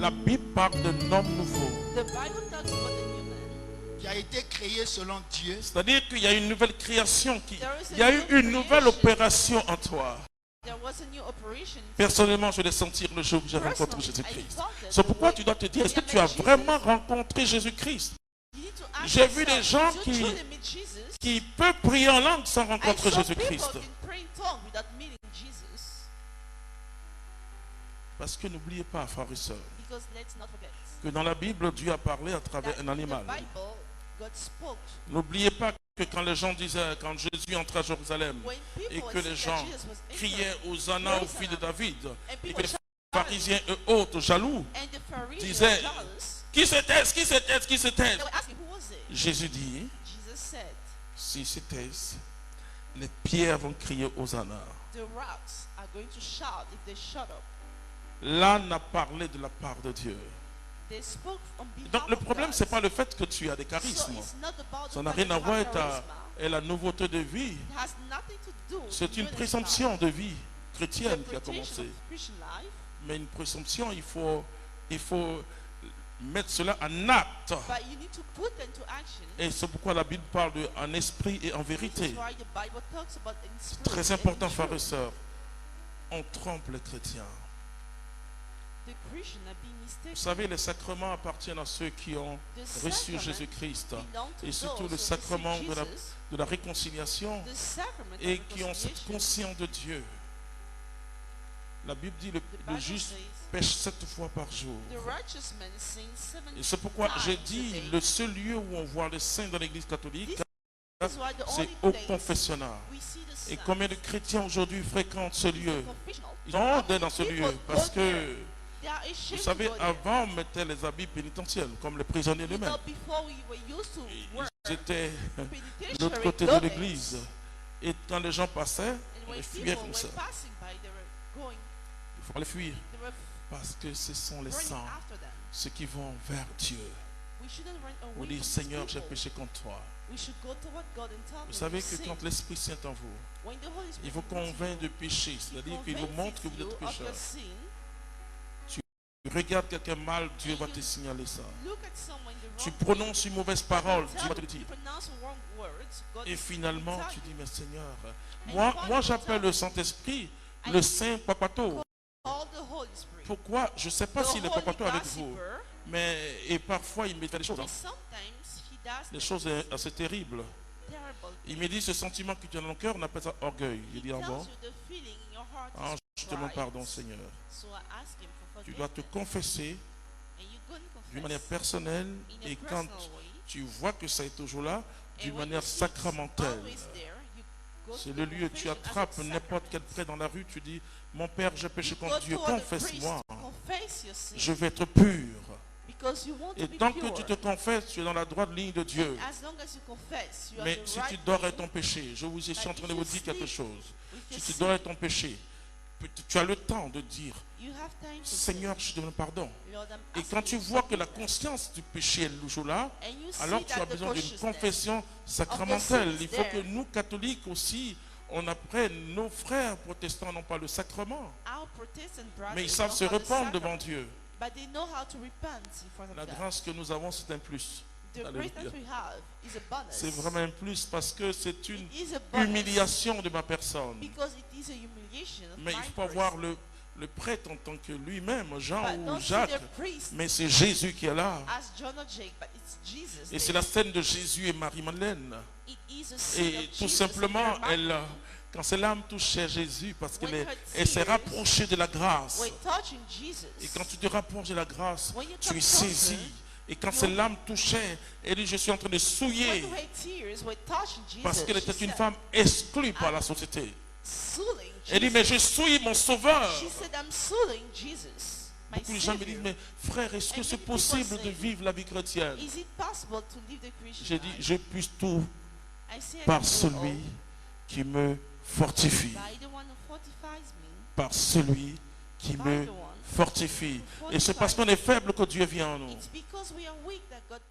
La Bible parle d'un homme nouveau. The Bible talks about a new man. Qui a été créé selon Dieu. C'est-à-dire qu'il y a une nouvelle création, il y a There is eu a une new nouvelle creation. opération en toi. There was a new operation. Personnellement, je l'ai senti le jour où j'ai rencontré Personally, Jésus-Christ. I felt it C'est the pourquoi way tu dois te dire, est-ce que I tu as met Jesus. vraiment rencontré Jésus-Christ? You need to ask J'ai vu des yourself, gens did you qui- truly meet Jesus? Qui peut prier en langue sans I rencontrer saw Jésus-Christ. people can pray in tongues without meeting Jesus. Parce que n'oubliez pas, frères et sœurs, Because let's not forget que dans la Bible, Dieu a parlé à that travers un in animal. the Bible, God spoke. N'oubliez pas que quand les gens disaient, quand Jésus entrait à Jérusalem, When people et que were les saying gens that Jesus was criaient entering, Hosanna au fils de David, and et que people les shouted, pharisiens eux autres, jaloux, and the Pharisees disaient, were jealous, qui c'était, qui c'était, qui c'était? they were asking, who was it? Jésus dit, Jesus said, si c'était, les pierres vont crier Hosanna. the rocks are going to shout if they shut up. L'âne a parlé de la part de Dieu. They spoke on behalf Donc le of problème, God. c'est pas le fait que tu as des So charismes. it's not about Ça the n'a fact rien that à you voir have avec charisma. la nouveauté de vie. It has nothing to do with C'est une newness présomption life. de vie chrétienne qui a Interpretation commencé. of Christian life, Mais une présomption, il faut mettre cela en acte. but you need to put them to action. Et c'est pourquoi la Bible parle de en esprit et en This vérité. is why the Bible talks about in C'est spirit très and important, in frères et truth. sœurs. On trompe les chrétiens. The Christian are being mistaken. Vous savez, les sacrements appartiennent à ceux qui ont The reçu sacraments Jésus-Christ. belong to Et surtout those le who sacrement receive de Jesus, la réconciliation the sacrament of et qui ont cette reconciliation. conscience de Dieu. La Bible dit le Bible juste says, pêche 7 fois par jour. the righteous man sins 7 Et c'est pourquoi times j'ai a dit day. le seul lieu où on voit les saints dans l'église catholique, This is why the c'est only au place confessionnal. we see the Et saints combien de chrétiens aujourd'hui fréquentent ce is the lieu? confessional. Ils ont honte How d'être many dans ce people lieu go parce there? que, They are vous ashamed savez, to go there. avant on mettait les habits pénitentiels comme les prisonniers You eux-mêmes. know, before we were used to wear Ils étaient de l'autre penitentiary côté de clothes, l'église. Et quand les gens passaient, and on when les people fuyait comme ça. were passing by, they were going, Il faut les fuir they were parce que ce sont les running saints, after them. ceux qui vont vers Dieu. We shouldn't run On away dit, from Seigneur, these j'ai people. péché contre toi. We should go toward God and tell Vous him savez you que sin. quand l'Esprit Saint est en vous, When the Holy Spirit il vous is with you, convainc de péché, he c'est-à-dire qu'il vous convinces montre que vous you êtes of pécheur. your sin. Tu regardes quelqu'un mal, Dieu va te signaler ça. Look at someone the Tu wrong prononces une mauvaise parole, way, Dieu va te le dire. you pronounce wrong words, God Et will finalement, tell tu dis, you. mais Seigneur, And moi God j'appelle will le tell Saint-Esprit you. le Saint Papato. Call the Holy Spirit. Pourquoi? Je ne sais pas The s'il est Holy Papato avec vous, Gossiper, mais et parfois il me fait des choses, but hein, sometimes he does des things choses assez terribles. terrible. Il me dit, ce sentiment que tu as dans le cœur, on appelle ça orgueil. Il He dit, ah tells bon? you the feeling in your heart Ah, is je te demande pride. pardon, Seigneur. So I ask him for Tu dois te forgiveness. confesser And you go and d'une manière confess personnelle in a et quand personal way. tu vois que ça est toujours là, d'une And when manière you see it's sacramentelle. always there, you go C'est to le the lieu, tu confession as a attrapes n'importe quel sacrament. prêtre dans la rue, tu dis, mon Père, j'ai péché You contre go Dieu, toward the confesse-moi, priest, confess your sin, je vais être pur. because you want Et to be tant que pure. tu te confesses, tu es dans la droite ligne de Dieu. As long as you confess, you are Mais the si right tu dors way. à ton péché, je vous suis en train de vous dire quelque chose. With Si your tu sin, dors à ton péché, tu as le temps de dire, you have time to Seigneur, je te demande pardon. say, Lord, I'm Et quand asking tu you vois que la forgiveness. conscience du péché est toujours là, And you see alors tu that as the besoin d'une consciousness confession of sacramentelle. your sin is Il faut que there. nous, catholiques aussi, on apprenne. Nos frères protestants n'ont pas le sacrement, Our Protestant brothers mais ils savent don't se have the répandre devant sacrament, Dieu. but they know how to repent in front of La God. grâce que nous avons, c'est un plus. The Alléluia. grace that we have is a bonus. C'est vraiment un plus parce que c'est une It is a bonus humiliation de ma personne. because it is a humiliation of Mais il my faut person. voir le prêtre en tant que lui-même, Jean But ou don't see Jacques, the priest mais c'est Jésus qui est là. as John or Jake, but it's Jesus. Et c'est la scène de Jésus et Marie-Madeleine. It is a sin Et of tout Jesus simplement, and Mary Magdalene. quand cette âme touchait Jésus, parce When qu'elle her elle s'est tears rapprochée de la grâce. We're touching Jesus. Et quand tu te rapproches de la grâce, When you tu come es saisi. closer, Et quand cette lame touchait, elle dit, je suis en train de souiller. when her tears were touching Jesus, Parce qu'elle she était une said, femme exclue par la société. "Soothing Elle dit, Jesus." mais je souille mon sauveur. She said, I'm soothing Jesus, my Beaucoup de gens me disent, Savior. mais frère, est-ce que And c'est many people possible de say, vivre la vie chrétienne? Is it possible to live the Christian J'ai dit, life? je puisse tout I said, par I do celui all qui me fortifie. by the one who fortifies me, Par celui qui by me the one fortifie. who Et c'est parce qu'on est faible que Dieu vient en nous. It's because we are weak that God